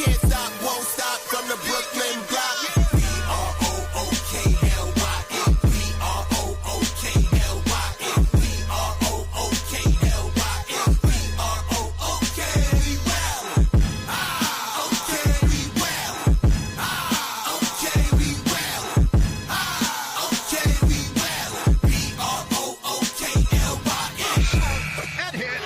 can't stop, won't stop from the Brooklyn block. B-R-O-O-K-L-Y-N. B-R-O-O-K-L-Y-N. B-R-O-O-K-L-Y-N. B-R-O-O-K. We well. Okay, we well. Okay, we well. Okay, we well. B-R-O-O-K-L-Y-N. Head hit.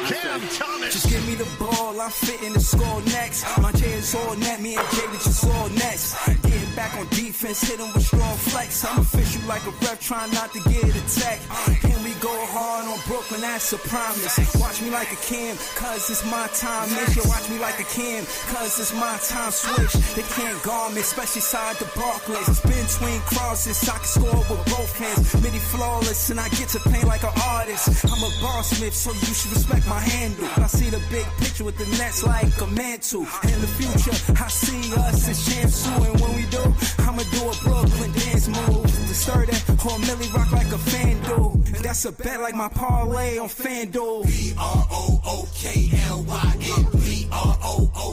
Cam Thomas. Just give me the ball, I'm fitting the score next. My J is all net, me and Jay just all next. Getting back on defense, hit him with strong flex. I'm official like a ref, trying not to get attacked. And we go hard on Brooklyn, that's a promise. Watch me like a Cam, cause it's my time. Miss you, watch me like a Cam, cause it's my time. Switch, they can't guard me, especially side the Barclays. It's been between crosses, I can score with both hands. Midi flawless, and I get to play like an artist. I'm a boss smith, so you should respect my handle. I see the big picture with the Nets like a mantle. In the future, I see us as champs too. And when we do, I'ma do a Brooklyn dance move. The stir that or Millie rock like a fan do. And that's a bet like my parlay on FanDuel. B-R-O-O-K-L-Y-N. B-R-O-O-K-L-Y-N.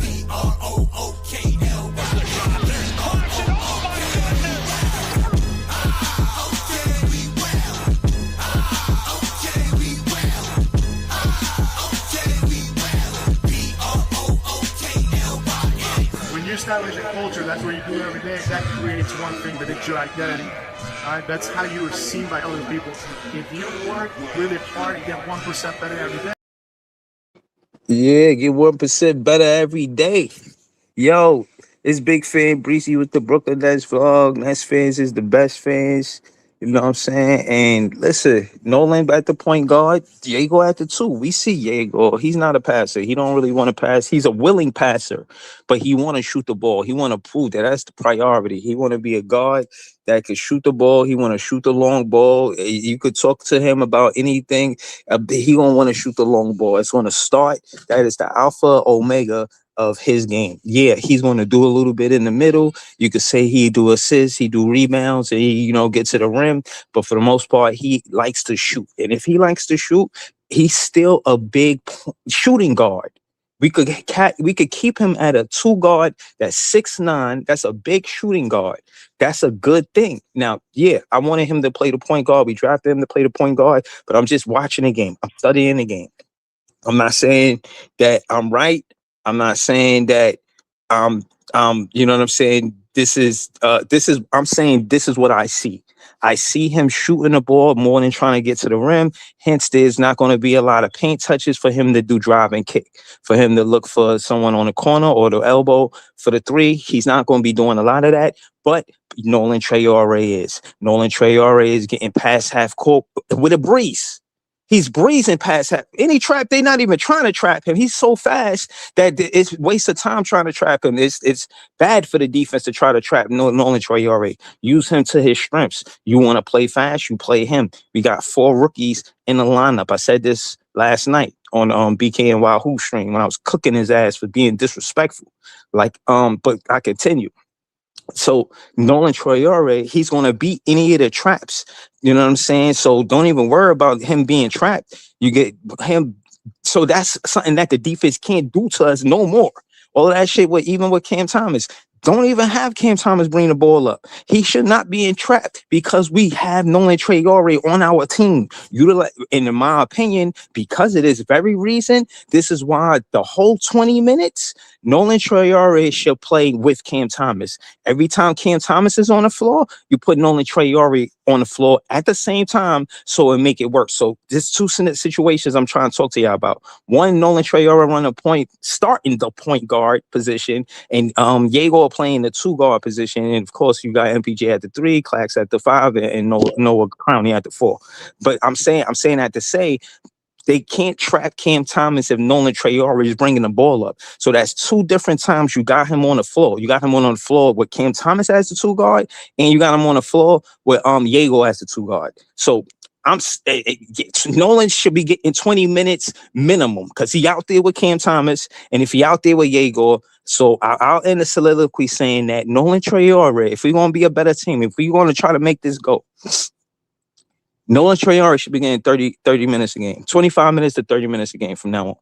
B-R-O-O-K-L-Y-N. When you establish a culture, that's what you do every day. That creates one thing, that it's your identity. Alright, that's how you are seen by other people. If you work really hard, you get 1% better every day. Yeah, get 1% better every day. Yo, it's Big Fan Breezy with the Brooklyn Nets vlog. Nets fans is the best fans. You know what I'm saying? And listen, Nolan at the point guard, Egor at the 2. We see Egor. He's not a passer. He don't really want to pass. He's a willing passer, but he want to shoot the ball. He want to prove that that's the priority. He want to be a guard that could shoot the ball. He want to shoot the long ball. You could talk to him about anything. He gonna want to shoot the long ball. It's going to start. That is the alpha omega of his game. Yeah, he's going to do a little bit in the middle. You could say he do assists, he do rebounds, and he, get to the rim. But for the most part, he likes to shoot. And if he likes to shoot, he's still a big shooting guard. We could keep him at a 2 guard that's 6'9". That's a big shooting guard. That's a good thing. Now, yeah, I wanted him to play the point guard. We drafted him to play the point guard, but I'm just watching the game. I'm studying the game. I'm not saying that I'm right. I'm not saying that you know what I'm saying? I'm saying this is what I see. I see him shooting the ball more than trying to get to the rim. Hence, there's not going to be a lot of paint touches for him to do drive and kick. For him to look for someone on the corner or the elbow for the 3, he's not going to be doing a lot of that. But Nolan Traore is. Nolan Traore is getting past half court with a breeze. He's breezing past that. Any trap, they're not even trying to trap him. He's so fast that it's waste of time trying to trap him. It's bad for the defense to try to trap Nolan Traore. Use him to his strengths. You want to play fast, you play him. We got 4 rookies in the lineup. I said this last night on BK and Wahoo stream when I was cooking his ass for being disrespectful. But I continue. So Nolan Traore, he's going to beat any of the traps. You know what I'm saying? So don't even worry about him being trapped. You get him. So that's something that the defense can't do to us no more. All of that shit, even with Cam Thomas. Don't even have Cam Thomas bring the ball up. He should not be entrapped because we have Nolan Traore on our team. In my opinion, because of this very reason, this is why the whole 20 minutes, Nolan Traore should play with Cam Thomas. Every time Cam Thomas is on the floor, you put Nolan Traore on the floor at the same time so it make it work. So there's 2 situations I'm trying to talk to y'all about. One, Nolan Traore run a point, starting the point guard position, and Egor playing the 2 guard position. And of course, you got MPJ at the 3, Clax at the 5, and Noah Crowney at the 4. But I'm saying that to say they can't trap Cam Thomas if Nolan Traore is bringing the ball up. So that's 2 different times you got him on the floor. You got him on the floor with Cam Thomas as the 2 guard, and you got him on the floor with Egor as the 2 guard. So Nolan should be getting 20 minutes minimum because he out there with Cam Thomas, and if he out there with Egor. So I'll end the soliloquy saying that Nolan Traore, if we're going to be a better team, if we're going to try to make this go, Nolan Traore should be getting 30 minutes a game, 25 minutes to 30 minutes a game from now on.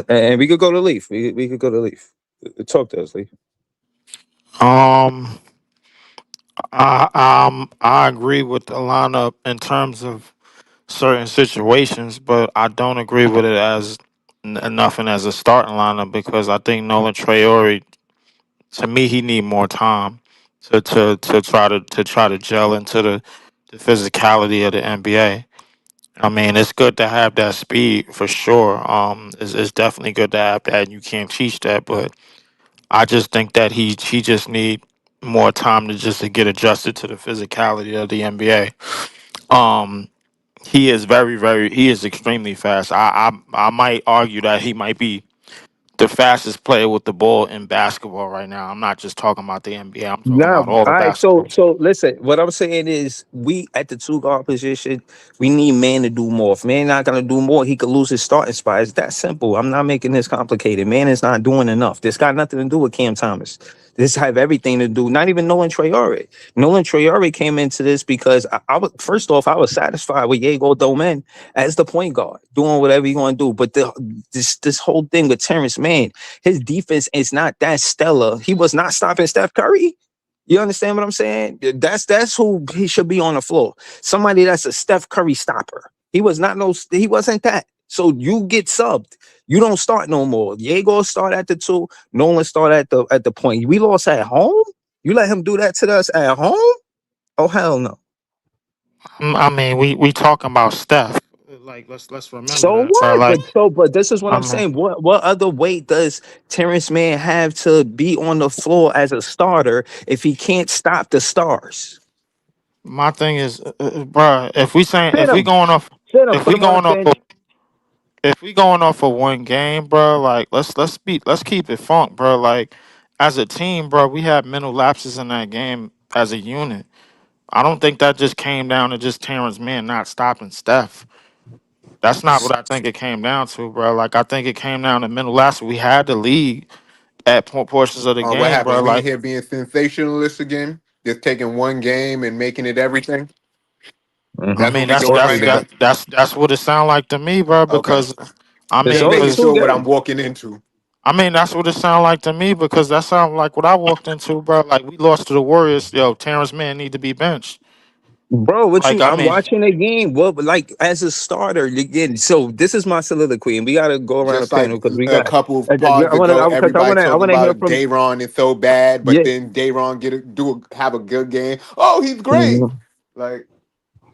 And we could go to Leaf. We could go to Leaf. Talk to us, Leaf. Um, I agree with the lineup in terms of certain situations, but I don't agree with it as nothing as a starting lineup because I think Nolan Traore, to me, he need more time to try to gel into the physicality of the NBA. I mean, it's good to have that speed for sure. It's definitely good to have that. And you can't teach that, but I just think that he just need more time to just to get adjusted to the physicality of the NBA. Um, he is he is extremely fast. I might argue that he might be the fastest player with the ball in basketball right now. I'm not just talking about the NBA. I'm talking No, about all all of right. So, basketball. listen. What I'm saying is, we at the two guard position, we need man to do more. If man not gonna do more, he could lose his starting spot. It's that simple. I'm not making this complicated. Man is not doing enough. This got nothing to do with Cam Thomas. This have everything to do. Not even Nolan Traore. Nolan Traore came into this because I was first off, I was satisfied with Egor Dëmin as the point guard, doing whatever you want to do. But this whole thing with Terrence Mann, his defense is not that stellar. He was not stopping Steph Curry. You understand what I'm saying? That's who he should be on the floor. Somebody that's a Steph Curry stopper. He wasn't that. So you get subbed. You don't start no more. Diego start at the two. Nolan start at the point. We lost at home. You let him do that to us at home? Oh hell no. I mean, we talking about Steph. Like let's remember So that, bro. what? Like But this is what I I'm mean, saying. What other weight does Terrence Mann have to be on the floor as a starter if he can't stop the stars? my thing is, bro. If we saying Sit him. Sit him. if Put we him on the going off bench. of if we going off of one game, bro, like let's keep it funk, bro. Like as a team, bro, we had mental lapses in that game as a unit. I don't think that just came down to just Terrence Mann not stopping Steph. That's not what I think it came down to, bro. Like I think it came down to mental lapses. We had the lead at portions of the What game, bro. happened? We in Like here being sensationalists again, just taking one game and making it everything. I That's Mm-hmm. what mean, we that's doing that's right now. that, that's what it sounded like to me, bro. Okay, Because I It's just mean, only making cause two sure what I'm games. walking into. that's what it sounded like to me. Because that sounded like what I walked into, bro. Like we lost to the Warriors. Yo, Terrence Mann need to be benched. Bro, what Like you I I'm mean, watching a game. What like as a starter again. So this is my soliloquy, and we gotta go around the Just like panel because we a got couple of yeah, pods I wanna ago, because everybody I talking wanna hear about from Dayron is so bad, but yeah. then Dayron have a good game. Oh, he's great. Mhm. Like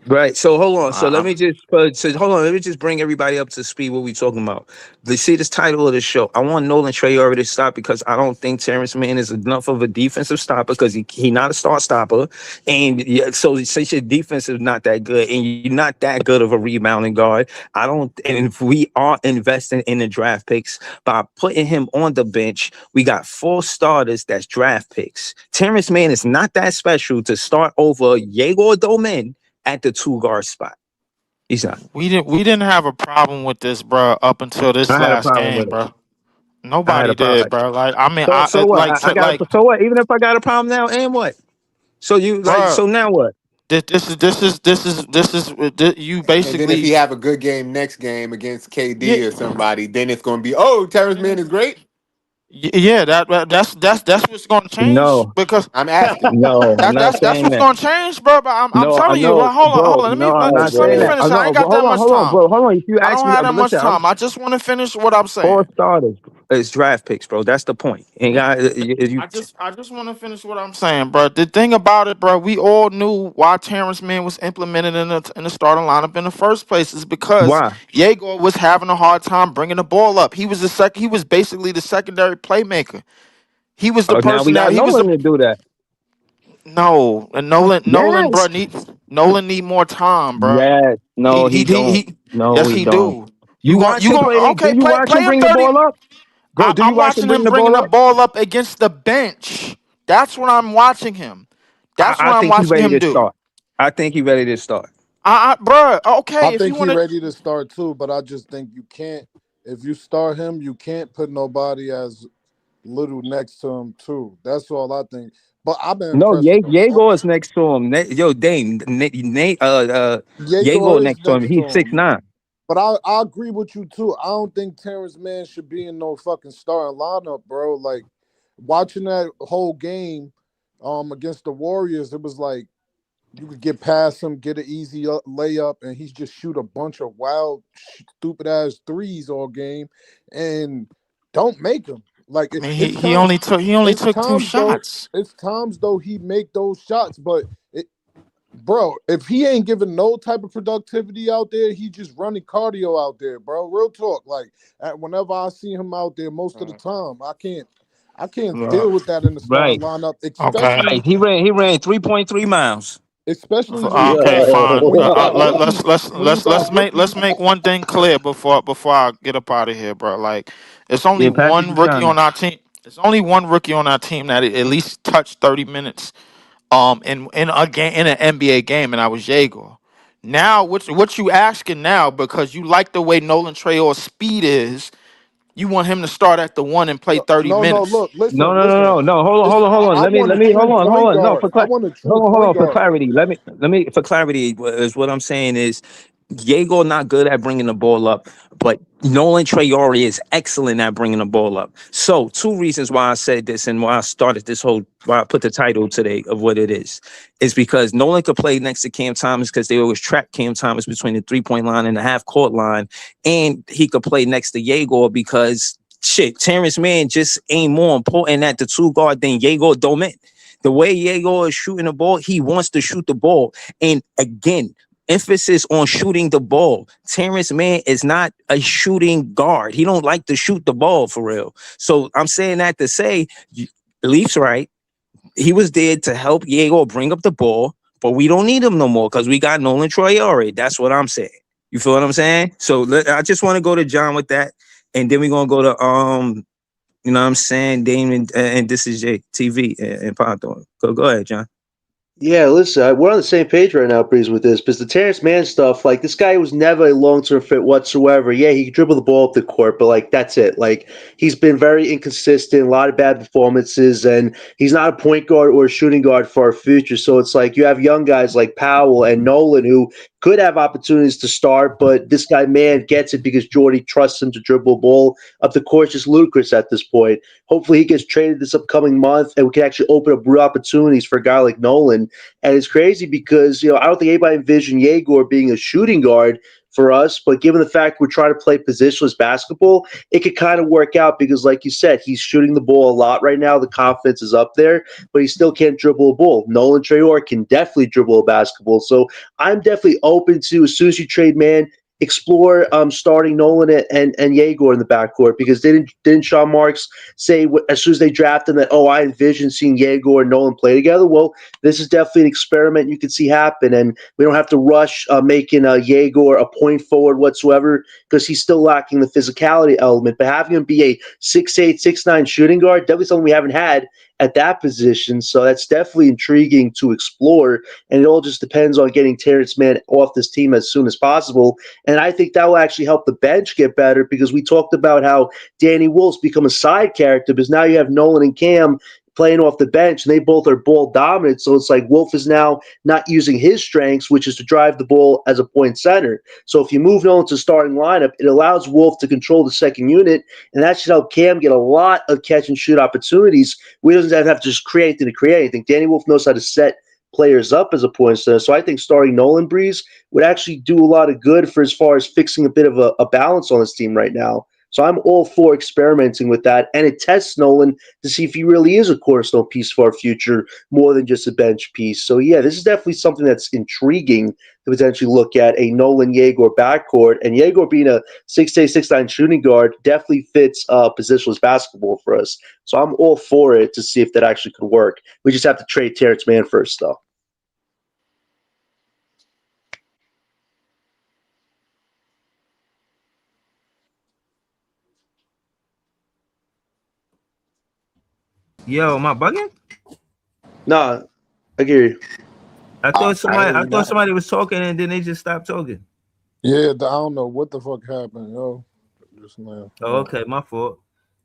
Right. So hold on. So let I, me just hold on. Let me just bring everybody up to speed. What we talking about? You see this title of the show. I want Nolan Traore to stop because I don't think Terrence Mann is enough of a defensive stopper because he not a start stopper. And yeah, so since your defense is not that good and you're not that good of a rebounding guard, I don't. And if we are investing in the draft picks by putting him on the bench, we got four starters that's draft picks. Terrence Mann is not that special to start over Yegor Domen at the two guard spot. He's not. we didn't have a problem with this, bro, up until this I had a last problem game, with it. bro. I had Nobody a problem. did, bro. Like I mean, So what? like I got like, so what? Even if I got a problem now, and what? So you like bro. so now what? You and then if he basically have a good game next game against yeah. KD or somebody, then it's gonna be, oh, Terrence Mann is great. Yeah, that's what's going to change No, because I'm asking. no, I'm not that's saying what's that. going to change, bro. But I'm No, I telling you, know, hold bro. on. No, I'm Oh not Just let me saying boy. that. I finish. I know, ain't but got that much hold on, time. bro. Hold on. If you I ask don't me, have that much listen, I'm time. I just want to finish what I'm four saying. starters. It's draft picks, bro. That's the point. And you I just want to finish what I'm saying, bro. The thing about it, bro, we all knew why Terrence Mann was implemented in the starting lineup in the first place is because why? Yegor was having a hard time bringing the ball up. He was He was basically the secondary playmaker. He was the Now we person that got he was the Nolan to do that. No, and Nolan, bro, Yes, need more time, bro. yes. No, he don't. No, Yes, he he don't. do. You watch You him going play? Do okay? you watch Play him him bring the 30. ball up, bro? Do you I'm watch him watching bring him the bringing ball the up? ball up against the bench. That's what I'm watching him. That's what I I'm think he's watching ready him to do. start. I think he's ready to start. Bro, I okay, if you think he want to, ready to start too, but I just think you can't. If you start him, you can't put nobody as little next to him too. That's all I think. But I've been No, impressed with him. Yeager is next to him. Yo, Dame, Nate, Yegor Yeager is next to him. next to He's six him, nine. But I agree with you too. I don't think Terrence Mann should be in no fucking starting lineup, bro. Like watching that whole game against the Warriors, it was like you could get past him, get an easy layup, and he's just shoot a bunch of wild, stupid ass threes all game, and don't make them. Like I mean, it's he time. only It's took two times though. shots. It's times though he make those shots, but bro, if he ain't giving no type of productivity out there, he just running cardio out there, bro. Real talk. Like whenever I see him out there, most of the time, I can't Uh, deal with that in the starting Right. lineup, okay. Right. He ran 3.3 miles. especially Okay, fine. when you got rookies. When you got Let's rookies, make one thing clear before I get up out of here, bro. Like, it's only Yeah, package one the rookie China. on our team. It's only one rookie on our team that at least touched 30 minutes in a game, in an NBA game, and I was Egor. Now, what you asking now, because you like the way Nolan Traore's speed is, you want him to start at the one and play 30 no. minutes. Look, No, listen, no, no, listen. no, no. Hold on, It's hold on, hold on. I want Let a me, hold true on, hold point on. No, guard. I want a true hold point on, for guard. clarity. Let me, for clarity, is what I'm saying is, Diego not good at bringing the ball up, but Nolan Traore is excellent at bringing the ball up. So, two reasons why I said this and why I started this whole, why I put the title today of what it is because Nolan could play next to Cam Thomas because they always trap Cam Thomas between the 3-point line and the half court line, and he could play next to Diego because shit, Terrence Mann just ain't more important at the two guard than Egor Dëmin. The way Egor is shooting the ball, he wants to shoot the ball. And again, emphasis on shooting the ball. Terrence Mann is not a shooting guard. He don't like to shoot the ball for real. So I'm saying that to say, Leaf's right. He was there to help Egor bring up the ball, but we don't need him no more because we got Nolan Traore. That's what I'm saying. You feel what I'm saying? So I just want to go to John with that, and then we're gonna go to you know what I'm saying, Damon, and this is J TV and Ponto. Go ahead, John. Yeah, listen, we're on the same page right now, Breeze, with this, because the Terrence Mann stuff, like, this guy was never a long-term fit whatsoever. Yeah, he can dribble the ball up the court, but, like, that's it. Like, he's been very inconsistent, a lot of bad performances, and he's not a point guard or a shooting guard for our future. So it's like you have young guys like Powell and Nolan who could have opportunities to start, but this guy, man, gets it because Jordy trusts him to dribble a ball up the court. It's just ludicrous at this point. Hopefully he gets traded this upcoming month, and we can actually open up real opportunities for a guy like Nolan. And it's crazy because, I don't think anybody envisioned Egor being a shooting guard for us, but given the fact we're trying to play positionless basketball, it could kind of work out because, like you said, he's shooting the ball a lot right now. The confidence is up there, but he still can't dribble a ball. Nolan Traore can definitely dribble a basketball. So I'm definitely open to, as soon as you trade man, explore starting Nolan and Egor in the backcourt, because didn't Sean Marks say as soon as they drafted him that, oh, I envision seeing Egor and Nolan play together? Well, this is definitely an experiment you could see happen, and we don't have to rush making Egor a point forward whatsoever, because he's still lacking the physicality element. But having him be a 6'8", 6'9" shooting guard, definitely something we haven't had at that position. So that's definitely intriguing to explore, and it all just depends on getting Terrence Mann off this team as soon as possible. And I think that will actually help the bench get better, because we talked about how Danny Wolf's become a side character, because now you have Nolan and Cam playing off the bench, and they both are ball dominant. So it's like Wolf is now not using his strengths, which is to drive the ball as a point center. So if you move Nolan to starting lineup, it allows Wolf to control the second unit, and that should help Cam get a lot of catch and shoot opportunities. We doesn't have to just create to create anything. Danny Wolf knows how to set players up as a point center. So I think starting Nolan Breeze would actually do a lot of good for as far as fixing a bit of a balance on this team right now. So I'm all for experimenting with that, and it tests Nolan to see if he really is a cornerstone piece for our future more than just a bench piece. So yeah, this is definitely something that's intriguing to potentially look at, a Nolan Egor backcourt, and Egor being a 6'8", 6'9" shooting guard definitely fits positionless basketball for us. So I'm all for it to see if that actually could work. We just have to trade Terrence Mann first, though. Yo, am I bugging? Nah, I hear you. I thought somebody was talking and then they just stopped talking. Yeah, I don't know what the fuck happened, yo. Just now. Oh, okay, my fault.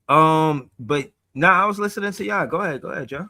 But now I was listening to y'all. Go ahead, John.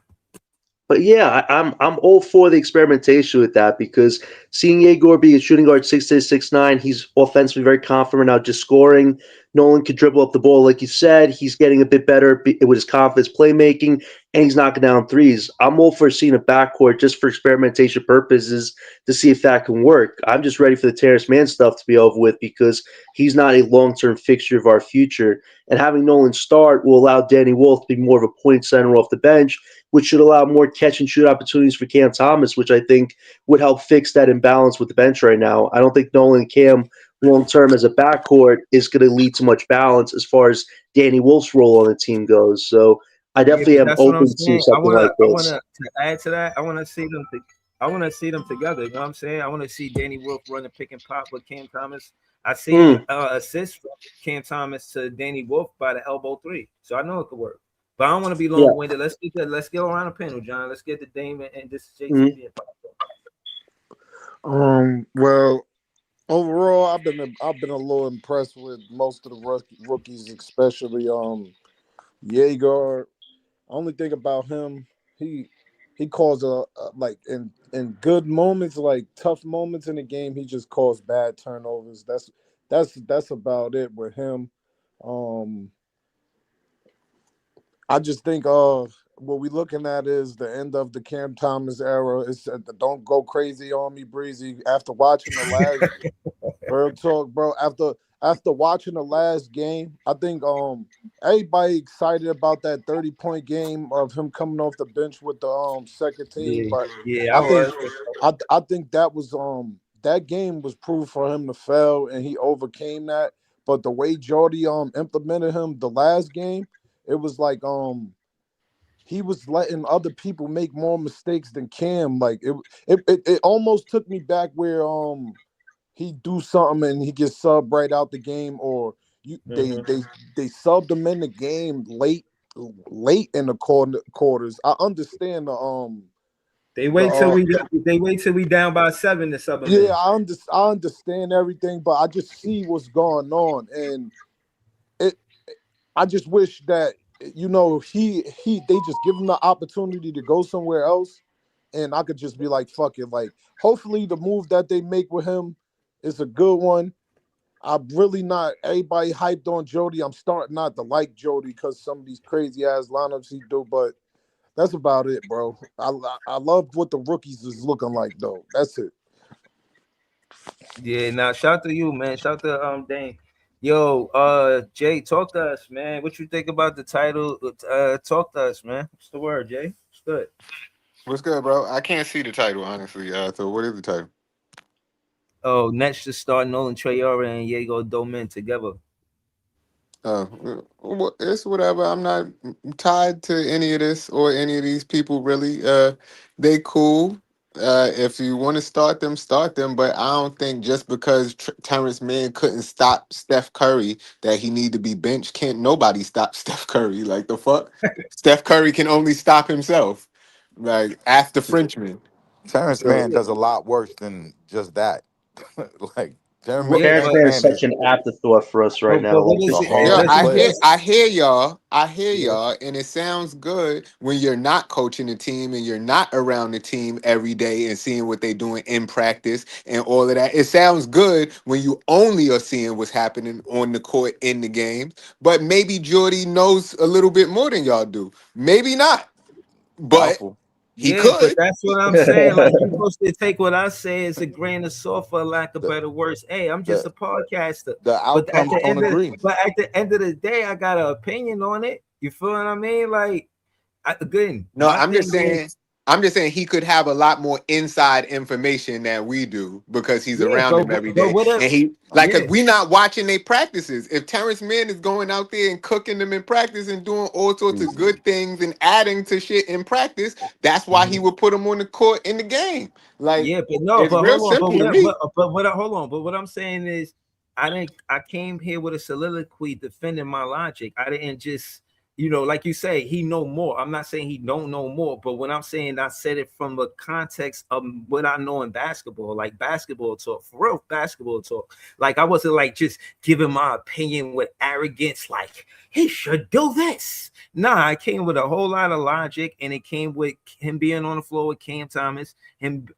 But yeah, I'm all for the experimentation with that because seeing Egor be a shooting guard 6'6", 6'9", he's offensively very confident now, just scoring. Nolan could dribble up the ball, like you said. He's getting a bit better with his confidence playmaking, and he's knocking down threes. I'm all for seeing a backcourt just for experimentation purposes to see if that can work. I'm just ready for the Terrence Mann stuff to be over with because he's not a long term fixture of our future. And having Nolan start will allow Danny Wolf to be more of a point center off the bench, which should allow more catch and shoot opportunities for Cam Thomas, which I think would help fix that imbalance with the bench right now. I don't think Nolan and Cam long term as a backcourt is going to lead to much balance as far as Danny Wolf's role on the team goes. So I Yeah, definitely but am that's what I'm open to saying. I something wanna, like I wanna this. to add to that. I want to see them together. You know what I'm saying? I want to see Danny Wolf run the pick and pop with Cam Thomas. I seen Mm, assist from Cam Thomas to Danny Wolf by the elbow three, so I know it could work. But I don't want to be yeah. long winded. Let's get around the panel, John. Let's get the Dame and this Mm, JT. Well, overall, I've been a little impressed with most of the rookies, especially Jaeger. Only thing about him, he he caused like in good moments, like tough moments in the game, he just caused bad turnovers. That's about it with him. Um, I just think what we looking at is the end of the Cam Thomas era. It's don't go crazy on me, Breezy. After watching the last real talk, bro. After watching the last game, I think everybody excited about that 30-point game of him coming off the bench with the second team. Yeah, But yeah, I I think was. I think that was that game was proof for him to fail and he overcame that. But the way Jordy implemented him the last game, it was like he was letting other people make more mistakes than Cam. Like it almost took me back where he do something and he gets subbed right out the game, or you Mhm. they subbed him in the game late in the quarters. I understand the the They wait till we down by 7 to sub him yeah, in. I understand everything, but I just see what's going on, and it I just wish that he they just give him the opportunity to go somewhere else, and I could just be like, fuck it. Like, hopefully the move that they make with him is a good one. I'm really not everybody hyped on Jody. I'm starting not to like Jody because some of these crazy ass lineups he do, but that's about it, bro. I love what the rookies is looking like though. That's it. Yeah, now shout to you, man. Shout to Dane. Yo, Jay, talk to us, man. What you think about the title? Talk to us, man. What's the word, Jay? What's good? What's good, bro? I can't see the title honestly. So what is the title? Oh, Nets just start Nolan Traore and Diego Dëmin together. Uh, it's whatever. I'm not tied to any of this or any of these people really. They cool. If you want to start them. But I don't think just because Terrence Mann couldn't stop Steph Curry that he need to be benched. Can't nobody stop Steph Curry? Like the fuck? Steph Curry can only stop himself. Like after Frenchman. Terrence So Mann does a lot worse than just that. like What Yeah, Terrence Terrence but Mann is Mann such is an afterthought for us right now. what Like is a it? yeah, horrible Does he player. just? I hear y'all. I hear Yeah, y'all, and it sounds good when you're not coaching the team and you're not around the team every day and seeing what they're doing in practice and all of that. It sounds good when you only are seeing what's happening on the court in the game. But maybe Jordy knows a little bit more than y'all do. Maybe not, but Doubtful. he yeah, but could. that's what I'm saying. Like you supposed to take what I say as a grain of salt, for lack of The better words. Hey, I'm just the a podcaster. the outcomes don't agree. But at the end of the day, I got an opinion on it. You feel what I mean? Like, again, No, my thing is, I'm just saying he could have a lot more inside information than we do because he's yeah, around them every but day. what if, And he like yeah, cause we not watching their practices. If Terrence Mann is going out there and cooking them in practice and doing all sorts of Easy. good things and adding to shit in practice, that's why he mhm. would put them on the court in the game. Like Yeah, but no, it's but real hold on, simple to me. hold on, but what I'm saying is, I came here with a soliloquy defending my logic. I didn't just like you say, he know more. I'm not saying he don't know more, but when I'm saying, I said it from the context of what I know in basketball, like basketball talk, for real basketball talk. Like I wasn't like just giving my opinion with arrogance, like he should do this. Nah, I came with a whole lot of logic, and it came with him being on the floor with Cam Thomas, him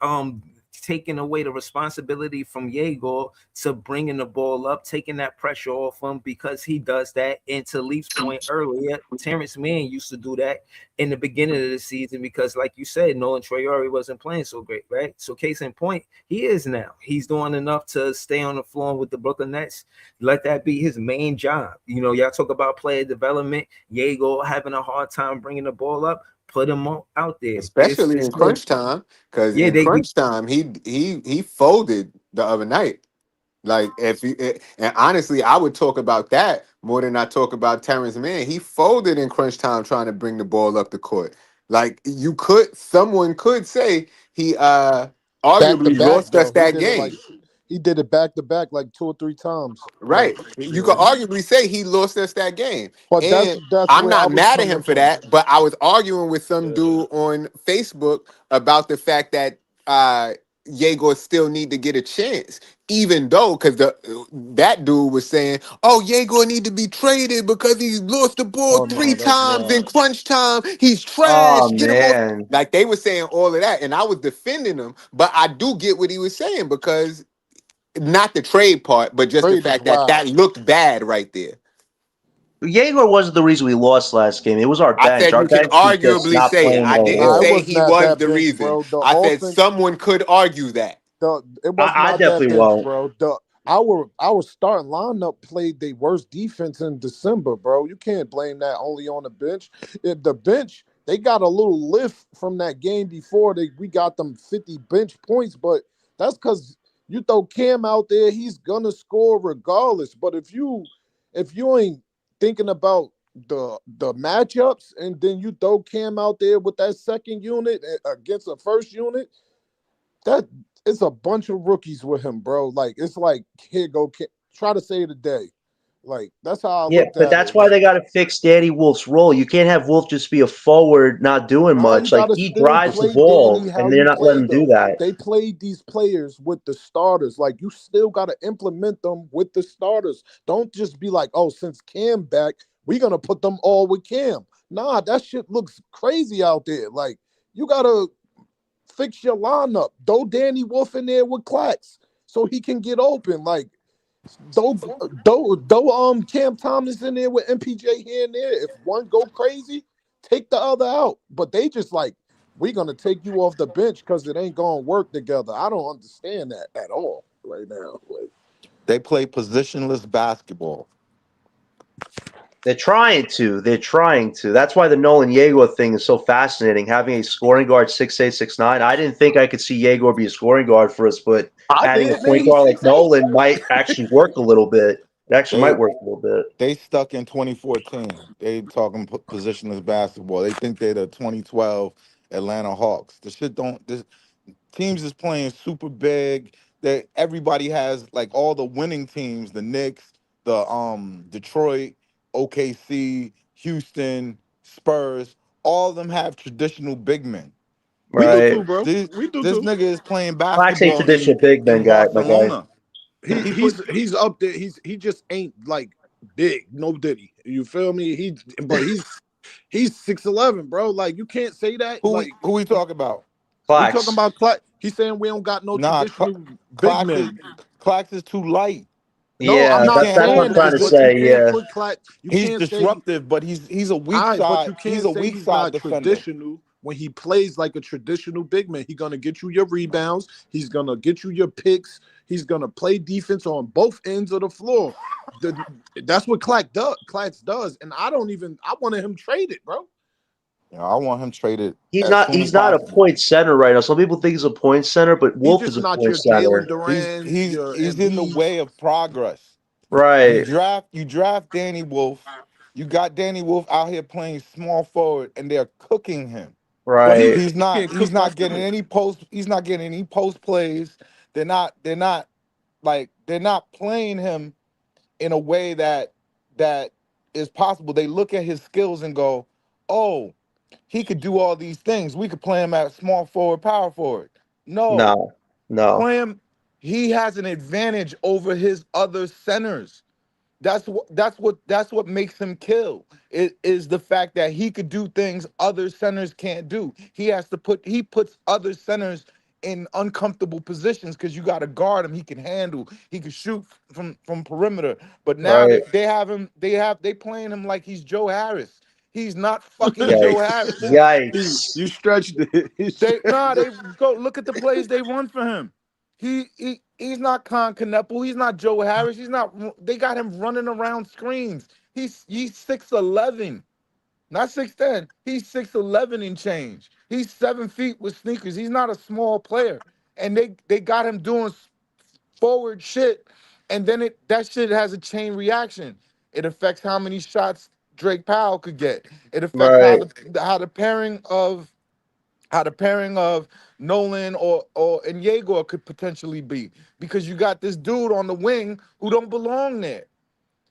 taking away the responsibility from Yegor to bringing the ball up, taking that pressure off him, because he does that. And to Leaf's point earlier, Terrence Mann used to do that in the beginning of the season because, like you said, Nolan Traore wasn't playing so great, right? So, case in point, he is now. He's doing enough to stay on the floor with the Brooklyn Nets. Let that be his main job. Y'all talk about player development. Yegor having a hard time bringing the ball up. Put him out there. especially It's in crunch time. Because yeah, in they crunch time, he folded the other night. Like if you and honestly, I would talk about that more than I talk about Terrence Mann. He folded in crunch time trying to bring the ball up the court. Like someone could say he Back to arguably back lost us though. He that did it game. like he did it back to back like 2 or 3 times. Like, Right. You yeah. could arguably say he lost us that game. But And that's I'm where I not was mad at him coming for from. that, but I was arguing with some Yeah. dude on Facebook about the fact that Yegor still need to get a chance. Even though because that dude was saying, oh, Yegor need to be traded because he lost the ball Oh three no, that's times in wild. crunch time. He's Oh trash. Get him off. man. Like they were saying all of that, and I was defending him, but I do get what he was saying because not the trade part, but just the Trade is fact that wild. that looked bad right there. Yegor wasn't the reason we lost last game. It was our I bench. said Our you can bench was just arguably not say it. playing I well at didn't Nah, it all. say was he not was that the bench, reason. bro. The I said offense, someone could argue that. it was I not that definitely bench, won't. bro. Our starting lineup played their worst defense in December, bro. You can't blame that only on the bench. If the bench, they got a little lift from that game before we got them 50 bench points, but that's because you throw Cam out there, he's gonna score regardless. But if you ain't thinking about the matchups and then you throw Cam out there with that second unit against a first unit, that it's a bunch of rookies with him, bro. Like it's like here go try to save the day. Like that's how I Yeah, looked but at that's it. why Like they got to fix Danny Wolf's role. You can't have Wolf just be a forward, not doing now you much. Like gotta he still drives the play Danny ball, how and they're you not letting played him do them. that. They played these players with the starters. Like you still gotta implement them with the starters. Don't just be like, oh, since Cam back, we're gonna put them all with Cam. Nah, that shit looks crazy out there. Like you gotta fix your lineup. Throw Danny Wolf in there with Clax so he can get open. Like throw Cam Thomas in there with MPJ here and there. If one go crazy, take the other out. But they just like, we're gonna take you off the bench because it ain't gonna work together. I don't understand that at all right now. Like They play positionless basketball. They're trying to. They're trying to. That's why the Nolan Yegor thing is so fascinating. Having a scoring guard 6'8", 6'9". I didn't think I could see Yegor be a scoring guard for us, but I adding a did, man. point He's guard like 6'8". Nolan might actually work a little bit. It actually might They work a little bit. they stuck in 2014. They talking positionless basketball. They think they're the 2012 Atlanta Hawks. The shit don't. This, teams is playing super big. That everybody has like all the winning teams, the Knicks, the Detroit, OKC, Houston, Spurs, all of them have traditional big men. We do Right. too, bro. This We do this too. nigga is playing Clax ain't basketball traditional big man in guy, my guy. Barcelona. He He put he's he's up there. He just ain't like big. No diddy. You feel me? He's 6'11", bro. Like you can't say that. Like who we talk about? we talking Clax. about Clark. He's saying we don't got no Nah, traditional big Clax is men. Clax is too light. No, I'm Yeah, You not that's can't that's hold what him I'm saying in trying that, to but position. you say. can't Yeah. put Clark. You He's can't say disruptive, but he's a weak all right, but side. you He's can't a say weak he's side not defender. traditional when he plays like a traditional big man. He's gonna get you your rebounds. He's gonna get you your picks. He's gonna play defense on both ends of the floor. The, that's what Clax does, and I don't even. I wanted him traded, bro. You know, I want him traded He's as not soon as he's not a possible. point center right now. Some people think he's a point center, but He's Wolf just is a not point your Jalen center. He's Duran's, he's your he's in the Embiid's. way of progress. Right. You draft Danny Wolf. You got Danny Wolf out here playing small forward, and they're cooking him. But Right. he's getting He's cooked by not getting Simmons. any post. He's not getting any post plays. They're not like they're not playing him in a way that is possible. They look at his skills and go, "Oh, he could do all these things. We could play him at small forward, power forward." No, No, no. play him. He has an advantage over his other centers. That's what makes him kill. It is the fact that he could do things other centers can't do. He puts other centers in uncomfortable positions because you got to guard him. He can handle. He can shoot from perimeter. But now Right. they have him. They playing him like he's Joe Harris. He's not fucking Joe Yikes. Harris. You Yikes. stretched it. They go look at the plays they run for him. He's not Con Kneppel. He's not Joe Harris. He's not. They got him running around screens. He's 6'11", not 6'10". He's 6'11" and change. He's 7 feet with sneakers. He's not a small player, and they got him doing forward shit, and then that shit has a chain reaction. It affects how many shots Drake Powell could get. It affects Right. how the pairing of Nolan or and Egor could potentially be, because you got this dude on the wing who don't belong there.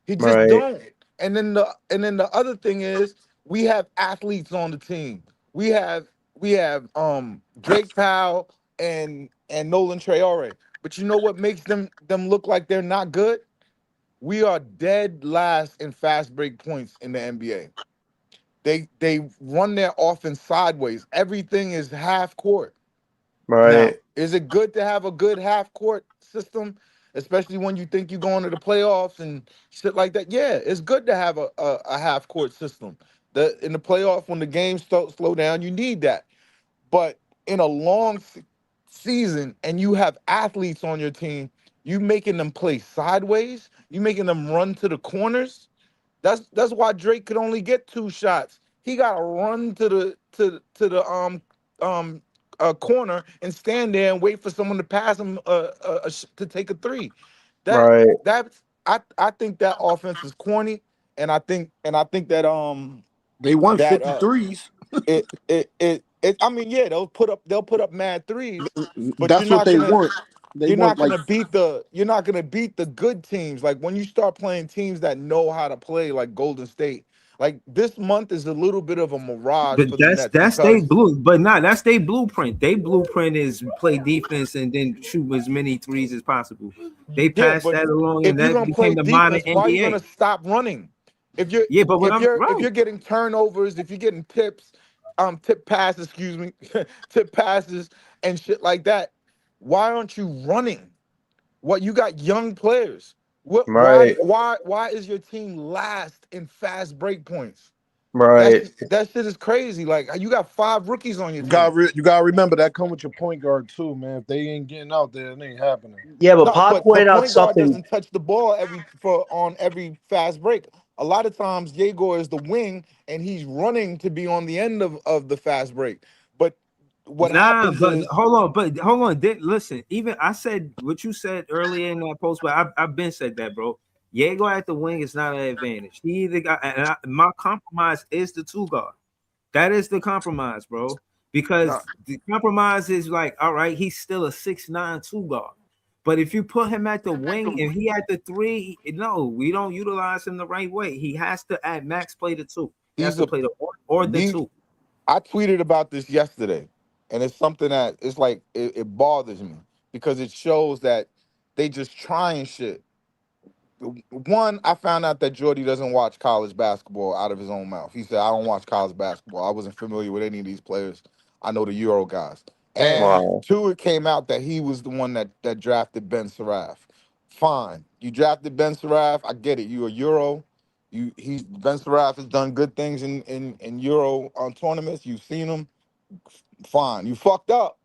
He just Right. don't. And then the other thing is, we have athletes on the team. We have Drake Powell and Nolan Traore. But you know what makes them look like they're not good? We are dead last in fast break points in the NBA. They run their offense sideways. Everything is half court. Now, Right. is it good to have a good half court system, especially when you think you're going to the playoffs and shit like that? Yeah, it's good to have a half court system. In the playoff, when the games slow down, you need that. But in a long season, and you have athletes on your team, you making them play sideways, you making them run to the corners. That's why Drake could only get 2 shots. He got to run to the corner and stand there and wait for someone to pass him to take a three. That Right. I think that offense is corny, and I think They won that 53s. I mean, yeah, they'll put up mad threes, but That's what they want. They you're want not like gonna beat the good teams. Like when you start playing teams that know how to play, like Golden State. Like this month is a little bit of a mirage But for the that's Nets that's they because blue, but not that's they blueprint. They blueprint is play defense and then shoot as many threes as possible. They yeah, passed but that along, and if you're that gonna play became the modern defense, why are you NBA. gonna stop running? If you're Yeah, but what if I'm you're if right, you're getting turnovers, if you're getting tip passes, excuse me, tip passes and shit like that, why aren't you running? What, you got young players. What Right. why is your team last in fast break points? Right. That shit is crazy. Like you got 5 rookies on your team. you gotta remember that come with your point guard too, man. If they ain't getting out there, it ain't happening. Yeah, but No, Pod but the pointed out point guard something. doesn't touch the ball on every fast break. A lot of times Yegor is the wing and he's running to be on the end of the fast break. But what nah, happens but is hold on. Listen, even I said what you said earlier in that post, but I've been said that, bro. Diego at the wing is not an advantage. He either got, my compromise is the two guard. That is the compromise, bro. no, Because the compromise is like, all right, he's still a 6'9" two guard. But if you put him at the wing and he at the three, no, we don't utilize him the right way. He has to at max play the two. He has he's to a play the one or the me two. I tweeted about this yesterday, and it's something that it's like it bothers me because it shows that they just trying shit. One, I found out that Jordy doesn't watch college basketball out of his own mouth. He said, "I don't watch college basketball. I wasn't familiar with any of these players. I know the Euro guys." And Wow. two, it came out that he was the one that drafted Ben Saraf. Fine, you drafted Ben Saraf. I get it. You a Euro. He's Ben Saraf has done good things in Euro tournaments. You've seen him. Fine. You fucked up.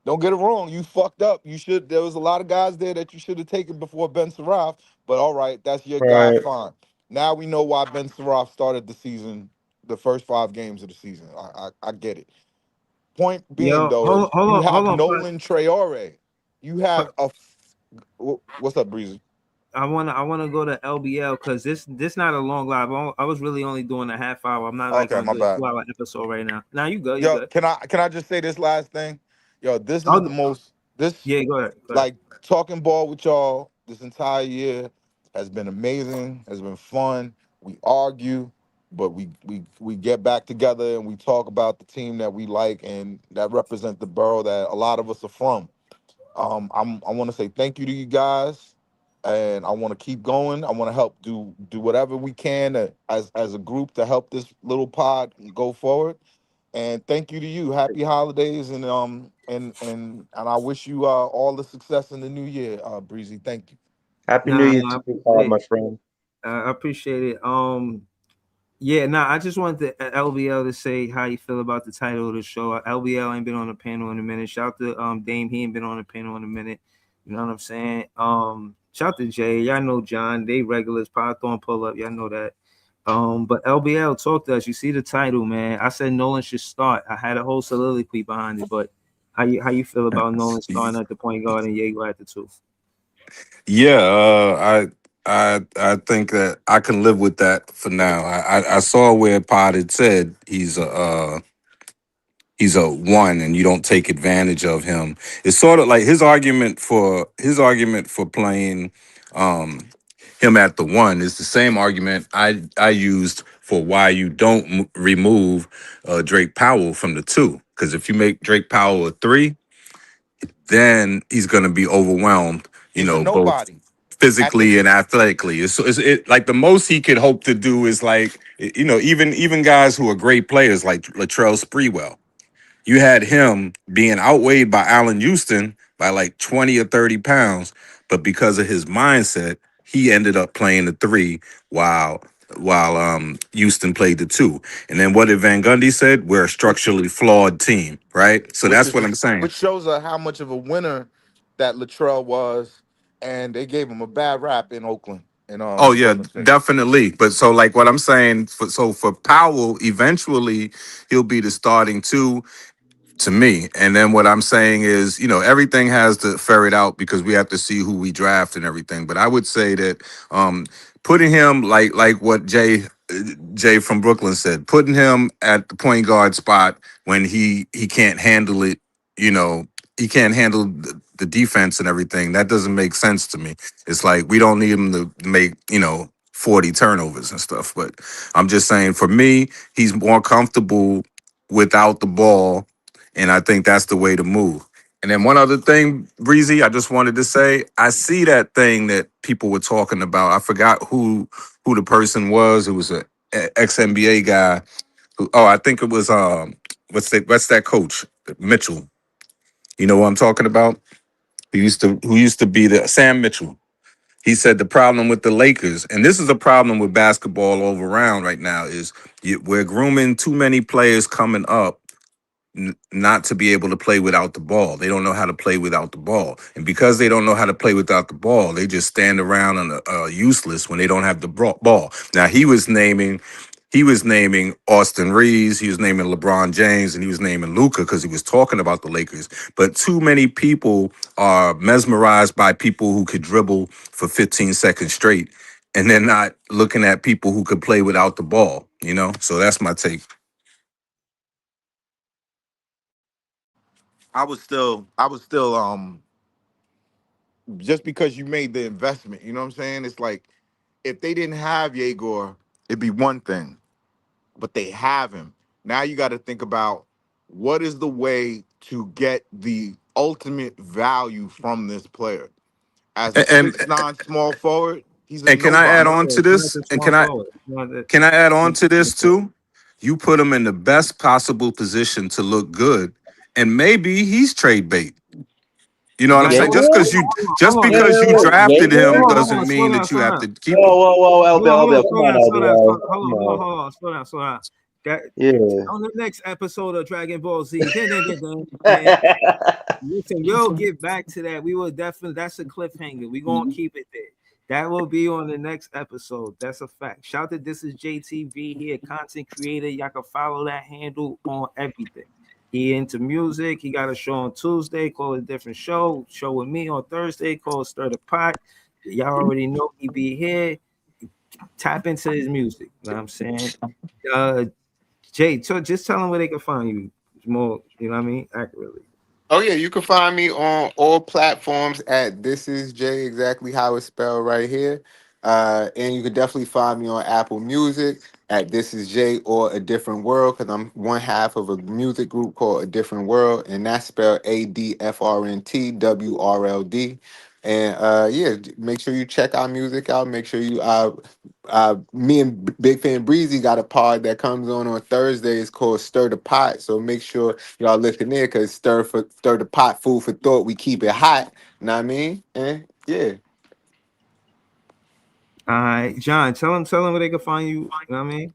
Don't get it wrong. You fucked up. You should. There was a lot of guys there that you should have taken before Ben Saraf. But all right, that's your guy. Right. Fine. Now we know why Ben Saraf started the season, the first 5 games of the season. I get it. Point being Yo, though hold, is hold you on, have hold on. Nolan Traore. You have what's up, Breezy? I wanna go to LBL because this not a long live. I was really only doing a half hour. I'm not like Okay, a my good bad. 2 hour episode right now. Now you good, you Yo, good. can I just say this last thing? Yo, this is the Oh most this yeah, go ahead, go ahead. like talking ball with y'all this entire year has been amazing, has been fun. we argue, but we get back together and we talk about the team that we like and that represent the borough that a lot of us are from. I want to say thank you to you guys, and I want to keep going. I want to help do whatever we can as a group to help this little pod go forward. And thank you to you. Happy holidays, and I wish you all the success in the new year, Breezy. Thank you. Happy New Nah, Year I to you, appreciate my it. friend. I appreciate it. Yeah, nah, I just wanted the LBL to say how you feel about the title of the show. LBL ain't been on the panel in a minute. Shout to Dame, he ain't been on the panel in a minute. You know what I'm saying? Shout to Jay. Y'all know John. They regulars, Python pull up. Y'all know that. But LBL, talk to us. You see the title, man. I said Nolan should start. I had a whole soliloquy behind it, but how you feel about Nolan starting at the point guard and Egor at the two? Yeah, I think that I can live with that for now. I saw where Pod had said he's a one and you don't take advantage of him. It's sort of like his argument for playing um him at the one is the same argument I used for why you don't remove Drake Powell from the two, because if you make Drake Powell a three, then he's going to be overwhelmed, He's a both nobody at the. physically and athletically. Like the most he could hope to do is like, even guys who are great players like Latrell Sprewell. You had him being outweighed by Allen Houston by like 20 or 30 pounds, but because of his mindset, he ended up playing the three while Houston played the two. And then what did Van Gundy said? We're a which structurally flawed team, right? So which that's is what I'm saying. which shows how much of a winner that Latrell was, and they gave him a bad rap in Oakland and Oh yeah, Golden State. definitely. But so like what I'm saying, for Powell, eventually he'll be the starting two to me. And then what I'm saying is, everything has to ferret out because we have to see who we draft and everything. But I would say that putting him like what Jay from Brooklyn said, putting him at the point guard spot when he can't handle it, you know, he can't handle the defense and everything. That doesn't make sense to me. It's like we don't need him to make 40 turnovers and stuff. But I'm just saying, for me, he's more comfortable without the ball, and I think that's the way to move. And then one other thing, Breezy, I just wanted to say, I see that thing that people were talking about. I forgot who the person was. It was a ex NBA guy. I think it was what's that coach, Mitchell. You know what I'm talking about? Who used to be the Sam Mitchell. He said the problem with the Lakers, and this is a problem with basketball all around right now, is we're grooming too many players coming up not to be able to play without the ball. They don't know how to play without the ball, and because they don't know how to play without the ball, they just stand around and useless when they don't have the ball. Now he was naming Austin Reeves, he was naming LeBron James, and he was naming Luca because he was talking about the Lakers. But too many people are mesmerized by people who could dribble for 15 seconds straight, and they're not looking at people who could play without the ball. So that's my take. I was still just because you made the investment, you know what I'm saying? It's like if they didn't have Yegor, it'd be one thing, but they have him. Now you got to think about what is the way to get the ultimate value from this player. As a And 6'9" small forward, he's a And can I add nobody. on to It's not this? the And small can I forward. It's not the, can I add on it's to this not too? You put him in the best possible position to look good, and maybe he's trade bait. You know what I'm Like, saying? hold Just Jaeger? because on, you hold on, just hold on. Wait, because wait, you wait. drafted him Jaeger? Hold on, doesn't slow mean down, that you slow have down. to keep Whoa, him. whoa, whoa, Hold on, LBL, come slow on, down, slow down, LBL. hold Come on, hold on, on. hold on, slow down, slow down. That Yeah. on the next episode of Dragon Ball Z, then listen, we'll get back to that. We will definitely. That's a cliffhanger. We gonna keep it there. That will be on the next episode. That's a fact. Shout out, this is JTV here, content creator. Y'all can follow that handle on everything. He into music. He got a show on Tuesday called A Different Show. Show with me on Thursday called Stir the Pot. Y'all already know he be here. Tap into his music. You know what I'm saying? Uh Jay, so just tell them where they can find you more, you know what I mean? Accurately. Oh yeah, you can find me on all platforms at This Is Jay, exactly how it's spelled right here. And you can definitely find me on Apple Music at This Is Jay or A Different World, because I'm one half of a music group called A Different World, and that's spelled ADFRNTWRLD. And yeah, make sure you check our music out. Make sure you me and Big Fan Breezy got a pod that comes on Thursdays called Stir the Pot. So make sure y'all listen there, because stir the pot, food for thought. We keep it hot. Know what I mean? And yeah. All right, John, tell them where they can find you. You know what I mean?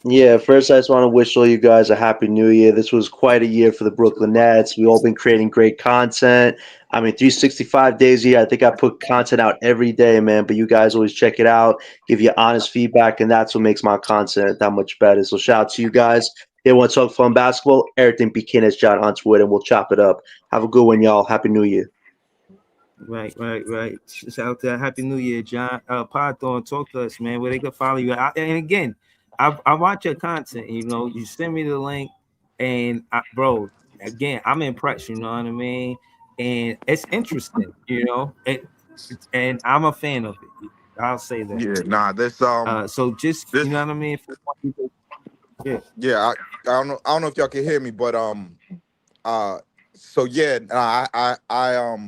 Yeah, first I just want to wish all you guys a happy new year. This was quite a year for the Brooklyn Nets. We all been creating great content. I mean, 365 days a year. I think I put content out every day, man. But you guys always check it out, give you honest feedback, and that's what makes my content that much better. So shout out to you guys. They want to talk fun basketball. Everything begin as John on Twitter, and we'll chop it up. Have a good one, y'all. Happy New Year. Right. Shout out to Happy New Year, John. Python, talk to us, man. Where they can follow you. And again, I watch your content. You know, you send me the link, and bro, again, I'm impressed. You know what I mean? And it's interesting. You know, and I'm a fan of it. I'll say that. Yeah, nah, this So just you know this what I mean? Yeah. yeah, I don't know if y'all can hear me, but uh so yeah, I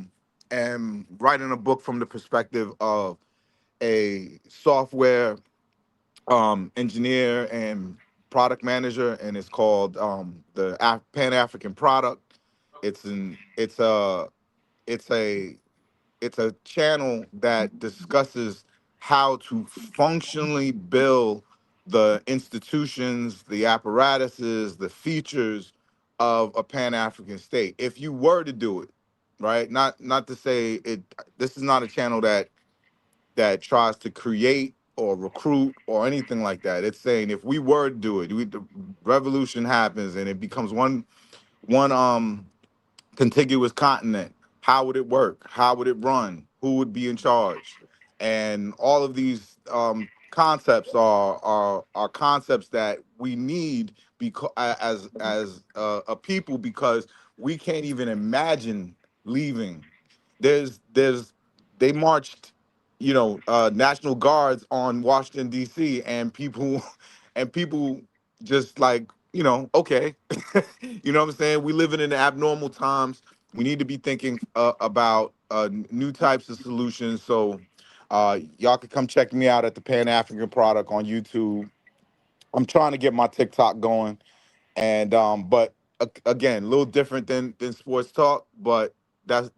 am writing a book from the perspective of a software engineer and product manager, and it's called the Pan African Product. It's an it's a it's a channel that discusses how to functionally build the institutions, the apparatuses, the features of a Pan African state. If you were to do it, right? Not to say it. This is not a channel that tries to create or recruit or anything like that. It's saying if we were to do it, the revolution happens and it becomes one contiguous continent. How would it work? How would it run? Who would be in charge? And all of these concepts are concepts that we need because as a people, because we can't even imagine leaving. There's they marched, National Guards on Washington D.C. and people and people just like, okay. You know what I'm saying? We living in abnormal times. We need to be thinking about new types of solutions. So y'all can come check me out at the Pan African Product on YouTube. I'm trying to get my TikTok going, and but again, a little different than sports talk. But that's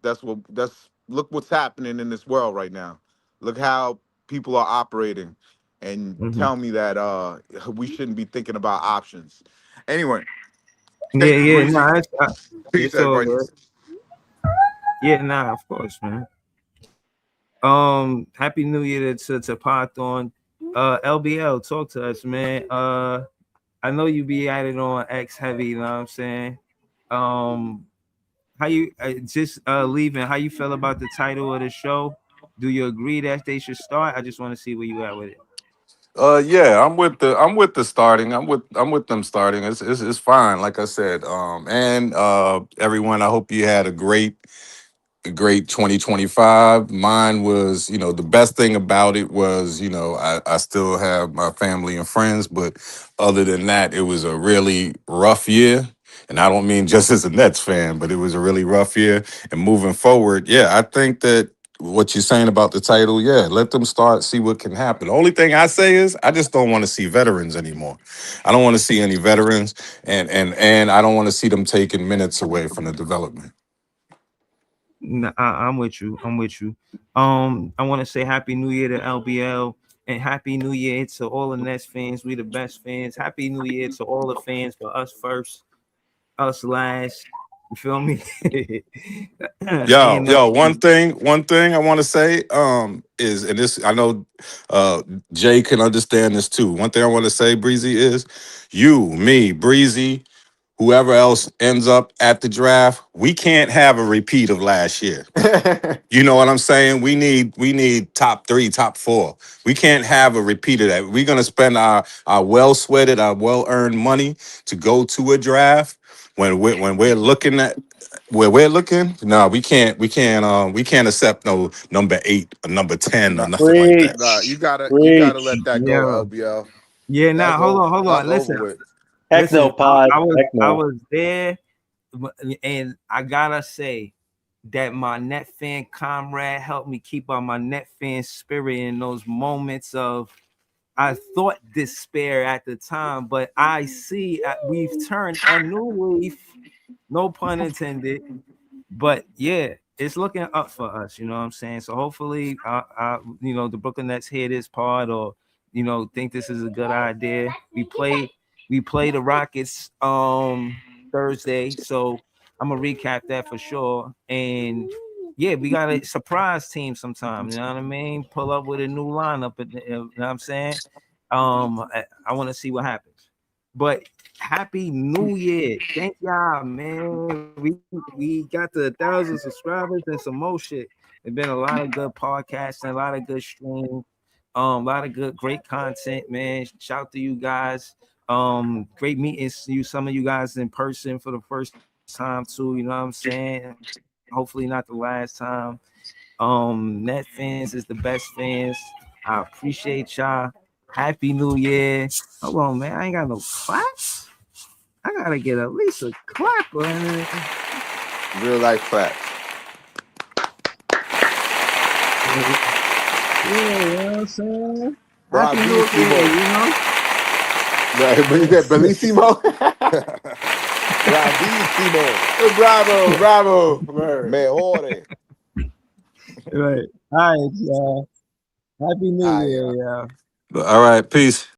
look what's happening in this world right now. Look how people are operating, and Hmm. tell me that we shouldn't be thinking about options. Anyway, Yeah, thank you, yeah. Breezy. Nah, Peace, it's all everybody. good. Yeah, nah, of course, man. Happy New Year to Python. LBL, talk to us, man. I know you be at it on X heavy, you know what I'm saying? Um, how you just leaving? How you feel about the title of the show? Do you agree that they should start? I just want to see where you at with it. Yeah, I'm with the starting. I'm with them starting. It's fine. Like I said, and everyone, I hope you had a great 2025. Mine was, the best thing about it was, I still have my family and friends, but other than that, it was a really rough year. And I don't mean just as a Nets fan, but it was a really rough year. And moving forward, yeah, I think that what you're saying about the title, yeah, let them start, see what can happen. The only thing I say is I just don't want to see veterans anymore. I don't want to see any veterans, and I don't want to see them taking minutes away from the development. Nah, I'm with you. I'm with you. I want to say Happy New Year to LBL and Happy New Year to all the Nets fans. We the best fans. Happy New Year to all the fans. For us first, us last. You feel me? Yo, and yo, one thing I want to say is, and this I know Jay can understand this too. One thing I want to say, Breezy, is you, me, Breezy, whoever else ends up at the draft, we can't have a repeat of last year. You know what I'm saying? We need top three, top four. We can't have a repeat of that. We're gonna spend our well sweated, our well earned money to go to a draft when we're looking at where we're looking. No, we can't accept no number 8 or number 10 or Nah, nothing like that. nah, Preach. you gotta let Preach. that go, Yeah, LBL. yeah. Nah, That's hold over. on, hold That's on. over Listen, with. Heck no, listen. pod. Heck I no. was there, and I gotta say that my net fan comrade helped me keep up my net fan spirit in those moments of I thought despair at the time, but I see we've turned a new leaf. No pun intended. But yeah, it's looking up for us. You know what I'm saying? So hopefully, the Brooklyn Nets hear this part or think this is a good idea. We play the Rockets Thursday, so I'm gonna recap that for sure. And yeah, we got a surprise team sometime. You know what I mean? Pull up with a new lineup. You know what I'm saying? I want to see what happens. But Happy New Year. Thank y'all, man. We got to 1,000 subscribers and some more shit. There's been a lot of good podcasts and a lot of good streams. A lot of great content, man. Shout to you guys. Great meeting some of you guys in person for the first time too. You know what I'm saying? Hopefully not the last time. Net fans is the best fans. I appreciate y'all. Happy New Year. Hold on, man. I ain't got no claps. I gotta get at least a clap. Real life claps. Yeah, you know what I'm saying? Happy New Year, Bravissimo. you know? Right, but you said bellissimo. Bravissimo. Bravo, bravo. Word. Mejore. Right. All right, y'all. Happy New Ah, Year, yeah. y'all. All right, peace.